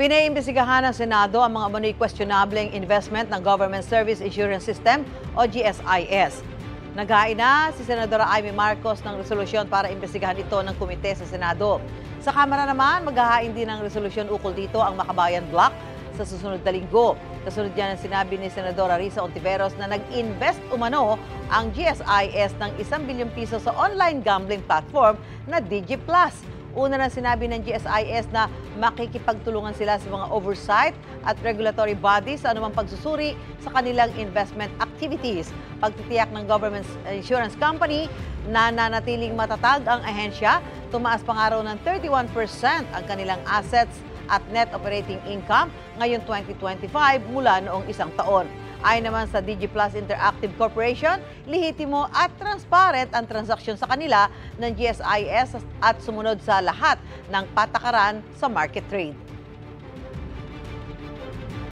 Pinaimbestigahan ng Senado ang mga umano'y questionableng investment ng Government Service Insurance System o GSIS. Naghain na si Senadora Amy Marcos ng resolusyon para imbestigahan ito ng komite sa Senado. Sa Kamara naman, maghahain din ng resolusyon ukol dito ang Makabayan Block sa susunod na linggo. Kasunod yan ang sinabi ni Senadora Risa Ontiveros na nag-invest umano ang GSIS ng 1 bilyong piso sa online gambling platform na DigiPlus. Una na sinabi ng GSIS na makikipagtulungan sila sa mga oversight at regulatory bodies sa anumang pagsusuri sa kanilang investment activities. Pagtitiyak ng Government Insurance Company na nanatiling matatag ang ahensya, tumaas pa nga raw ng 31% ang kanilang assets at net operating income ngayong 2025 mula noong isang taon. Ayon naman sa DigiPlus Interactive Corporation, lehitimo at transparent ang transaksyon sa kanila ng GSIS at sumunod sa lahat ng patakaran sa market trade.